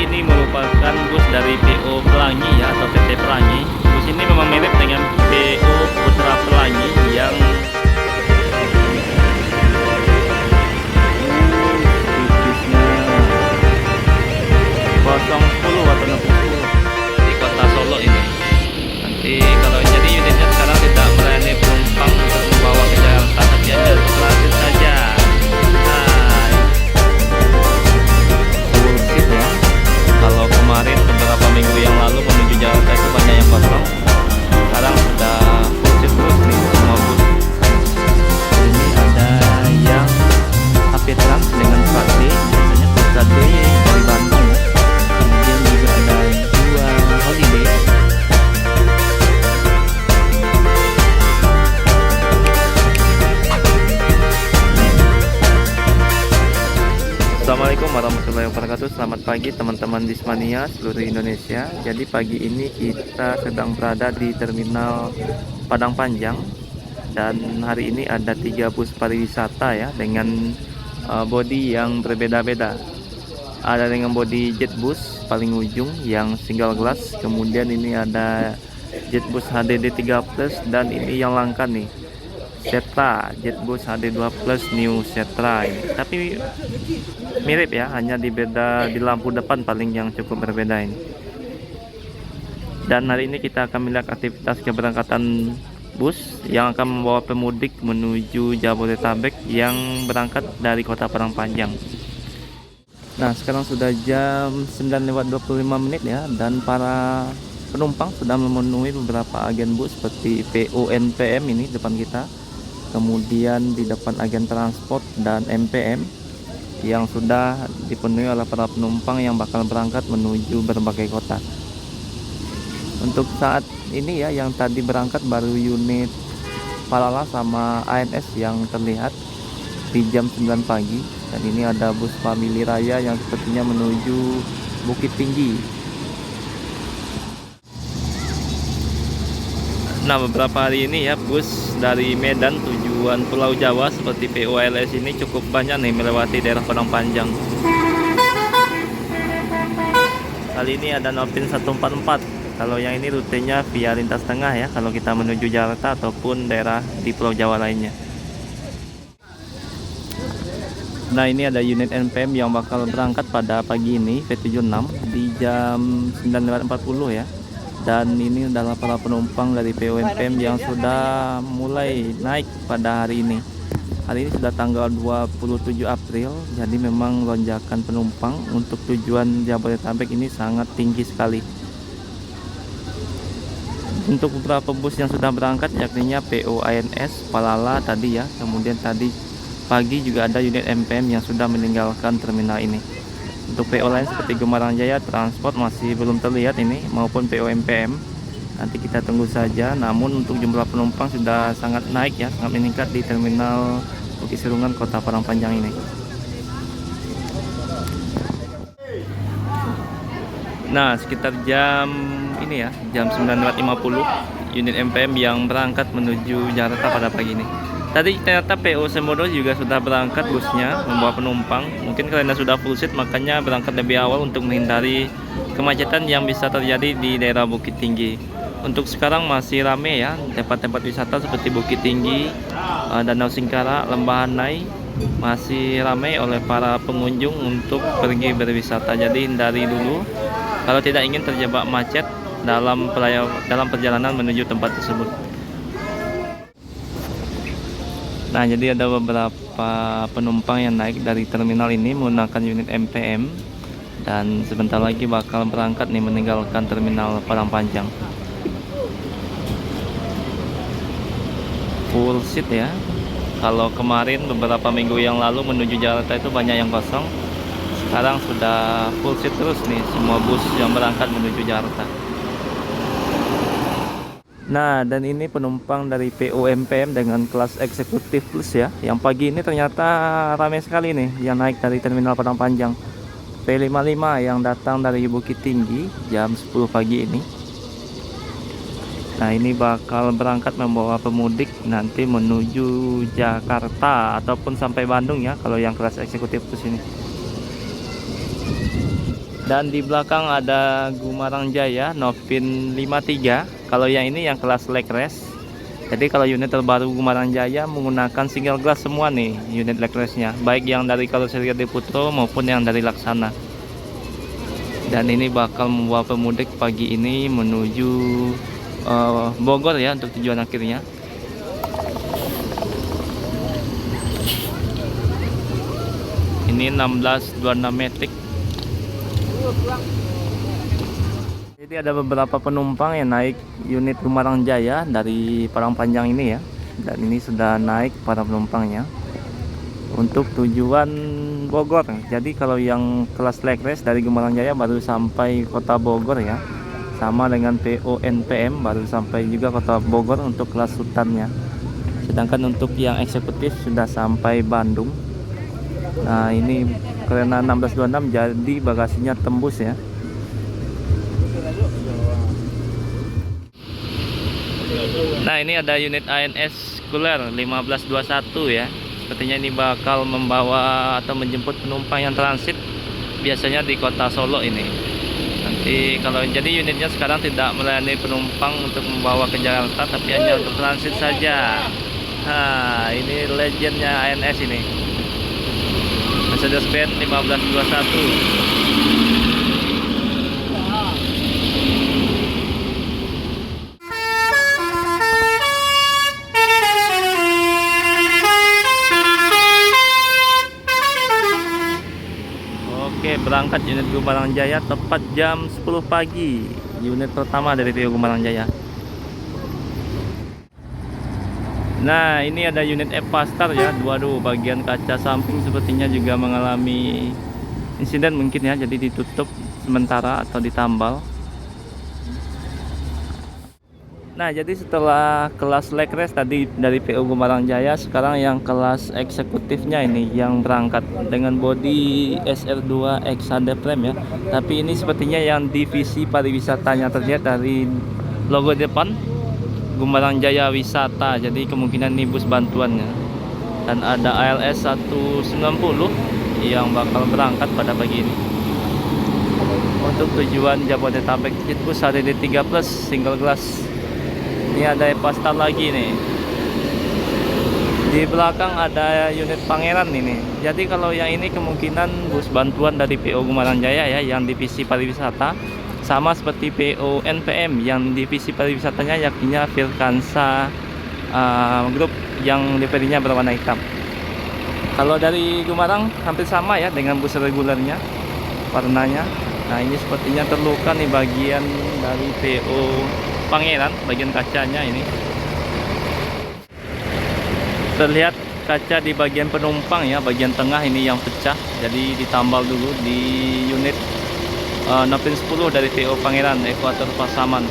ini merupakan bus dari PO Pelangi ya, atau PT Pelangi. Bus ini memang mirip dengan PO Putra Pelangi yang tipisnya 010 atau 60 di kota Solo ini. Nanti kalau jadi unitnya sekarang tidak melayani penumpang untuk membawa ke Jakarta, tapi hanya untuk transit saja. Kalau kemarin beberapa minggu yang lalu menuju Jakarta itu banyak yang kosong, sekarang sudah full seat terus nih semua bus. Ini ada yang HP Trans dengan plat D, biasanya plat D dari Bandung ya. Kemudian juga ada dua Holiday. Assalamualaikum warahmatullahi wabarakatuh. Selamat pagi teman-teman Dismania seluruh Indonesia. Jadi pagi ini kita sedang berada di Terminal Padang Panjang, dan hari ini ada 3 bus pariwisata ya, dengan bodi yang berbeda-beda. Ada dengan bodi Jetbus paling ujung yang single glass, kemudian ini ada Jetbus HDD 3 Plus, dan ini yang langka nih, Setra Jetbus HD2 Plus New Setra ini. Tapi mirip ya, hanya beda di lampu depan paling yang cukup berbeda ini. Dan hari ini kita akan melihat aktivitas keberangkatan bus yang akan membawa pemudik menuju Jabodetabek yang berangkat dari Kota Padang Panjang. Nah, sekarang sudah jam 9:25 ya, dan para penumpang sudah memenuhi beberapa agen bus seperti PONPM ini depan kita. Kemudian di depan agen transport dan MPM yang sudah dipenuhi oleh para penumpang yang bakal berangkat menuju berbagai kota. Untuk saat ini ya, yang tadi berangkat baru unit Palala sama ANS yang terlihat di jam 9 pagi. Dan ini ada bus Family Raya yang sepertinya menuju Bukit Tinggi. Nah, beberapa hari ini ya, bus dari Medan tujuan Pulau Jawa seperti POLS ini cukup banyak nih melewati daerah Padang Panjang. Kali ini ada Nopin 144. Kalau yang ini rutenya via lintas tengah ya, kalau kita menuju Jakarta ataupun daerah di Pulau Jawa lainnya. Nah, ini ada unit NPM yang bakal berangkat pada pagi ini V76 di jam 9.40 ya. Dan ini adalah para penumpang dari PONPM yang sudah mulai naik pada hari ini. Hari ini sudah tanggal 27 April, jadi memang lonjakan penumpang untuk tujuan Jabodetabek ini sangat tinggi sekali. Untuk beberapa bus yang sudah berangkat yakni PO ANS Palala tadi ya, kemudian tadi pagi juga ada unit MPM yang sudah meninggalkan terminal ini. Untuk PO lain seperti Gemarang Jaya Transport masih belum terlihat ini, maupun PO MPM. Nanti kita tunggu saja. Namun untuk jumlah penumpang sudah sangat naik ya, sangat meningkat di terminal Bukit Serungan Kota Padang Panjang ini. Nah, sekitar jam ini ya, jam 9.50 unit MPM yang berangkat menuju Jakarta pada pagi ini. Tadi ternyata PO Semodo juga sudah berangkat busnya membawa penumpang. Mungkin karena sudah full seat makanya berangkat lebih awal untuk menghindari kemacetan yang bisa terjadi di daerah Bukit Tinggi. Untuk sekarang masih rame ya, tempat-tempat wisata seperti Bukit Tinggi, Danau Singkara, Lembah Hanai masih ramai oleh para pengunjung untuk pergi berwisata. Jadi hindari dulu kalau tidak ingin terjebak macet dalam perjalanan menuju tempat tersebut. Nah, jadi ada beberapa penumpang yang naik dari terminal ini menggunakan unit MPM, dan sebentar lagi bakal berangkat nih meninggalkan terminal Padang Panjang. Full seat ya. Kalau kemarin beberapa minggu yang lalu menuju Jakarta itu banyak yang kosong, sekarang sudah full seat terus nih semua bus yang berangkat menuju Jakarta. Nah, dan ini penumpang dari POMPM dengan kelas eksekutif plus ya, yang pagi ini ternyata ramai sekali nih yang naik dari terminal Padang Panjang. P55 yang datang dari Bukit Tinggi jam 10 pagi ini. Nah, ini bakal berangkat membawa pemudik nanti menuju Jakarta ataupun sampai Bandung ya, kalau yang kelas eksekutif plus ini. Dan di belakang ada Gumarang Jaya Novin 53. Kalau yang ini yang kelas leg race. Jadi kalau unit terbaru Gumarang Jaya menggunakan single glass semua nih unit leg race-nya, baik yang dari karoseri Adi Putro maupun yang dari Laksana. Dan ini bakal membawa pemudik pagi ini menuju Bogor ya untuk tujuan akhirnya. Ini 1626 Matic. Jadi ada beberapa penumpang yang naik unit Gumarang Jaya dari Parangpanjang ini ya. Dan ini sudah naik para penumpangnya untuk tujuan Bogor. Jadi kalau yang kelas leg race dari Gumarang Jaya baru sampai kota Bogor ya. Sama dengan PO NPM baru sampai juga kota Bogor untuk kelas sultannya. Sedangkan untuk yang eksekutif sudah sampai Bandung. Nah ini karena 1626 jadi bagasinya tembus ya. Nah ini ada unit ANS Cooler 1521 ya. Sepertinya ini bakal membawa atau menjemput penumpang yang transit biasanya di kota Solo ini. Nanti kalau jadi unitnya sekarang tidak melayani penumpang untuk membawa ke Jakarta, tapi hanya untuk transit saja. Nah ini legendnya ANS ini, Mercedes-Benz 1521. Oke, berangkat unit Gumarang Jaya tepat jam 10 pagi. Unit pertama dari PO Gumarang Jaya. Nah, ini ada unit Evastar ya. Waduh, bagian kaca samping sepertinya juga mengalami insiden mungkin ya. Jadi ditutup sementara atau ditambal. Nah, jadi setelah kelas leg race tadi dari PO Gumarang Jaya, sekarang yang kelas eksekutifnya ini yang berangkat dengan bodi SR2 Exade Frame ya. Tapi ini sepertinya yang divisi pariwisatanya terlihat dari logo depan Gumarang Jaya Wisata. Jadi kemungkinan ini bus bantuannya. Dan ada ALS 190 yang bakal berangkat pada pagi ini untuk tujuan Jabodetabek. Bus HD 3 Plus single glass. Ini ada Evastar lagi nih. Di belakang ada unit Pangeran ini. Jadi kalau yang ini kemungkinan bus bantuan dari PO Gumarang Jaya ya, yang divisi pariwisata. Sama seperti PO NPM yang divisi pariwisatanya yakninya Virkansa Group yang liverynya berwarna hitam. Kalau dari Gumarang hampir sama ya dengan bus regulernya warnanya. Nah ini sepertinya terluka nih bagian dari PO Pangeran, bagian kacanya ini terlihat kaca di bagian penumpang ya, bagian tengah ini yang pecah, jadi ditambal dulu di unit Novin 10 dari PO Pangeran Ekuator Pasaman.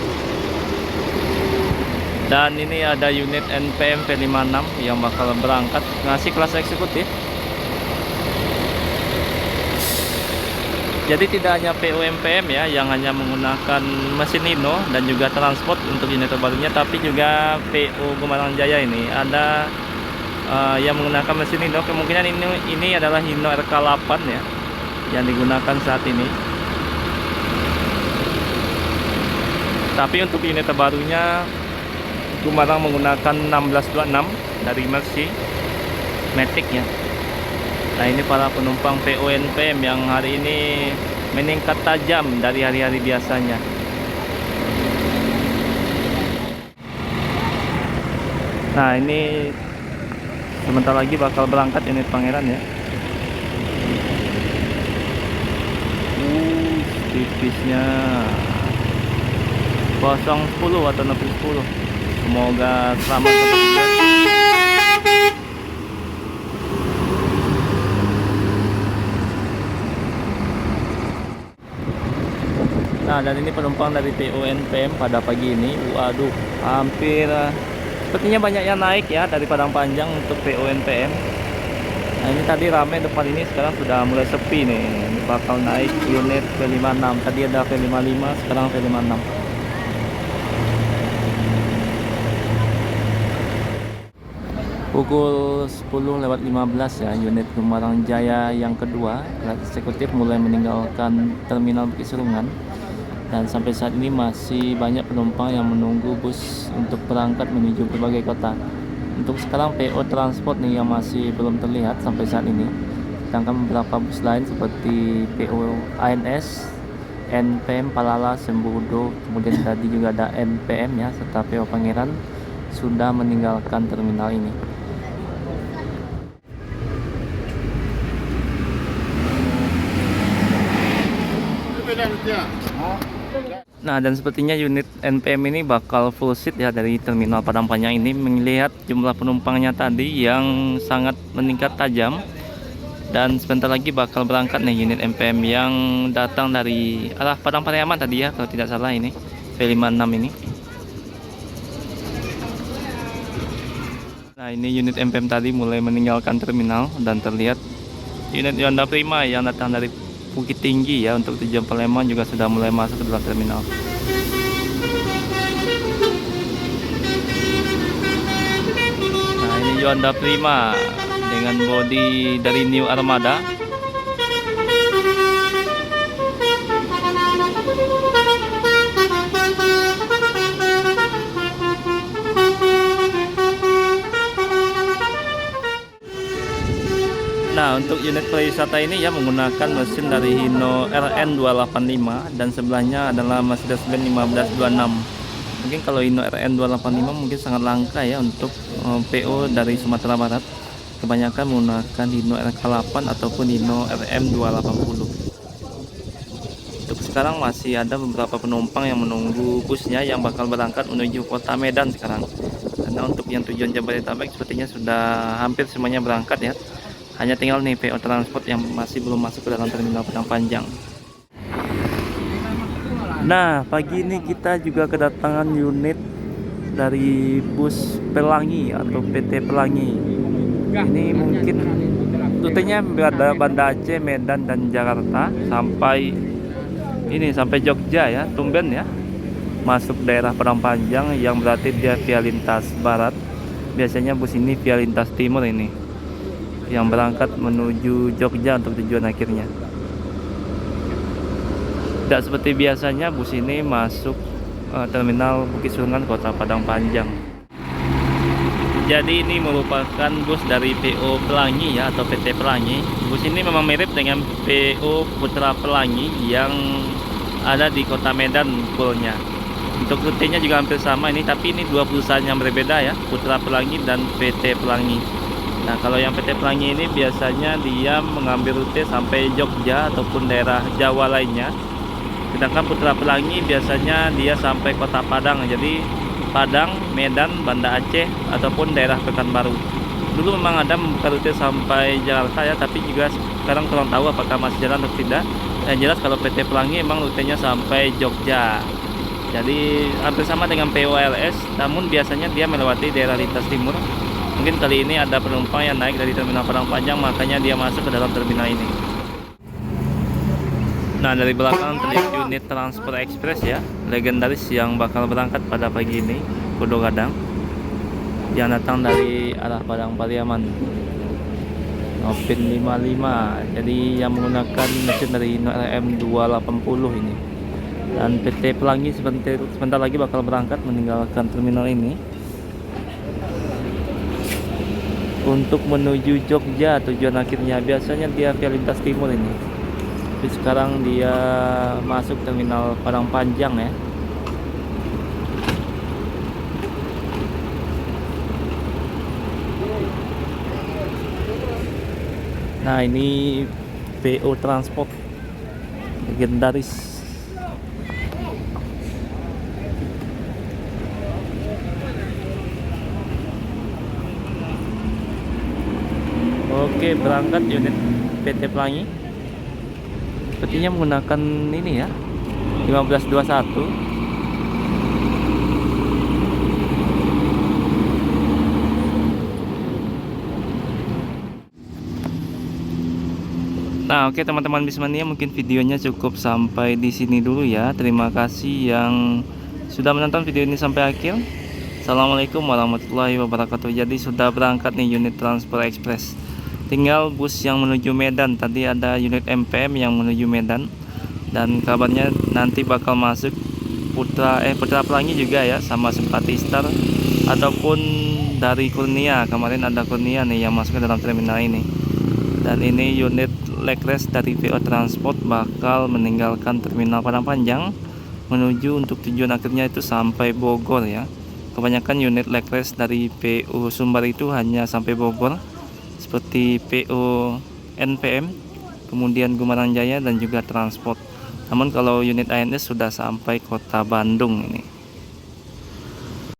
Dan ini ada unit NPM V56 yang bakal berangkat ngasih kelas eksekutif. Jadi tidak hanya PO NPM ya yang hanya menggunakan mesin Hino dan juga transport untuk unit terbarunya, tapi juga PO Gumarang Jaya ini ada yang menggunakan mesin Hino. Kemungkinan ini adalah Hino RK8 ya yang digunakan saat ini. Tapi untuk unit terbarunya Gumarang menggunakan 1626 dari Mercy Matic ya. Nah ini para penumpang PO NPM yang hari ini meningkat tajam dari hari-hari biasanya. Nah ini sebentar lagi bakal berangkat unit Pangeran ya. Tipisnya 010 atau 10. Semoga selamat sampai tujuan. Nah dan ini penumpang dari PO NPM pada pagi ini. Waduh, hampir sepertinya banyak yang naik ya dari Parangpanjang untuk PO NPM. Nah ini tadi ramai depan ini, sekarang sudah mulai sepi nih. Ini bakal naik unit V56. Tadi ada V55, sekarang V56. Pukul 10:15 ya, unit Gembarang Jaya yang kedua kelas eksekutif mulai meninggalkan terminal Bukit Serungan, dan sampai saat ini masih banyak penumpang yang menunggu bus untuk berangkat menuju berbagai kota. Untuk sekarang PO transport nih yang masih belum terlihat sampai saat ini, sedangkan beberapa bus lain seperti PO ANS, NPM Palala, Sembudo, kemudian tadi juga ada NPM ya, serta PO Pangeran sudah meninggalkan terminal ini. Nah, dan sepertinya unit NPM ini bakal full seat ya dari terminal Padang Panjang ini. Melihat jumlah penumpangnya tadi yang sangat meningkat tajam, dan sebentar lagi bakal berangkat nih unit NPM yang datang dari arah Padang Pariaman tadi ya, kalau tidak salah ini V56 ini. Nah, ini unit NPM tadi mulai meninggalkan terminal, dan terlihat unit Yonda Prima yang datang dari Bukit Tinggi ya untuk tujuan Palembang juga sudah mulai masuk ke dalam terminal. Nah, ini Yonda Prima dengan bodi dari New Armada. Nah, untuk unit pariwisata ini ya menggunakan mesin dari Hino RN285, dan sebelahnya adalah Mercedes-Benz 1526. Mungkin kalau Hino RN285 mungkin sangat langka ya untuk PO dari Sumatera Barat. Kebanyakan menggunakan Hino RK8 ataupun Hino RM280. Untuk sekarang masih ada beberapa penumpang yang menunggu busnya yang bakal berangkat menuju kota Medan sekarang. Karena untuk yang tujuan Jabodetabek sepertinya sudah hampir semuanya berangkat ya. Hanya tinggal nih PO transport yang masih belum masuk ke dalam terminal Padang Panjang. Nah, pagi ini kita juga kedatangan unit dari bus Pelangi atau PT Pelangi. Ini mungkin rutenya berada Banda Aceh, Medan, dan Jakarta sampai Jogja ya, tumben ya. Masuk daerah Padang Panjang yang berarti dia via lintas barat. Biasanya bus ini via lintas timur ini, yang berangkat menuju Jogja untuk tujuan akhirnya. Tidak seperti biasanya bus ini masuk terminal Bukit Serungan Kota Padang Panjang. Jadi ini merupakan bus dari PO Pelangi ya, atau PT Pelangi. Bus ini memang mirip dengan PO Putra Pelangi yang ada di Kota Medan poolnya. Untuk rutenya juga hampir sama ini, tapi ini dua perusahaan yang berbeda ya, Putra Pelangi dan PT Pelangi. Nah, kalau yang PT Pelangi ini biasanya dia mengambil rute sampai Jogja ataupun daerah Jawa lainnya. Sedangkan Putra Pelangi biasanya dia sampai Kota Padang. Jadi Padang, Medan, Banda Aceh ataupun daerah Pekanbaru. Dulu memang ada membuka rute sampai Jakarta ya, tapi juga sekarang kurang tahu apakah masih jalan atau tidak. Yang jelas kalau PT Pelangi memang rutenya sampai Jogja. Jadi hampir sama dengan POLS, namun biasanya dia melewati daerah lintas timur. Mungkin kali ini ada penumpang yang naik dari terminal Padang Panjang, makanya dia masuk ke dalam terminal ini. Nah, dari belakang terlihat unit Transport Express ya, legendaris yang bakal berangkat pada pagi ini, Kudo Gadang, yang datang dari arah Padang Pariaman. Nopin 55, jadi yang menggunakan mesin dari Hino RM280 ini. Dan PT Pelangi sebentar lagi bakal berangkat meninggalkan terminal ini untuk menuju Jogja tujuan akhirnya. Biasanya dia via lintas timur ini, tapi sekarang dia masuk terminal Padang Panjang ya. Nah, ini PO Transport legendaris. Oke, berangkat unit PT Pelangi. Sepertinya menggunakan ini ya, 1521. Nah, oke teman-teman Bismania, mungkin videonya cukup sampai di sini dulu ya. Terima kasih yang sudah menonton video ini sampai akhir. Assalamualaikum warahmatullahi wabarakatuh. Jadi sudah berangkat nih unit Transfer Express. Tinggal bus yang menuju Medan. Tadi ada unit MPM yang menuju Medan. Dan kabarnya nanti bakal masuk Putra Pelangi juga ya, sama Simpati Star ataupun dari Kurnia. Kemarin ada Kurnia nih yang masuk ke dalam terminal ini. Dan ini unit Lekres dari PO Transport bakal meninggalkan terminal Padang Panjang menuju untuk tujuan akhirnya itu sampai Bogor ya. Kebanyakan unit Lekres dari PO Sumbar itu hanya sampai Bogor, seperti PO NPM, kemudian Gumarang Jaya dan juga Transport. Namun kalau unit ANS sudah sampai kota Bandung ini.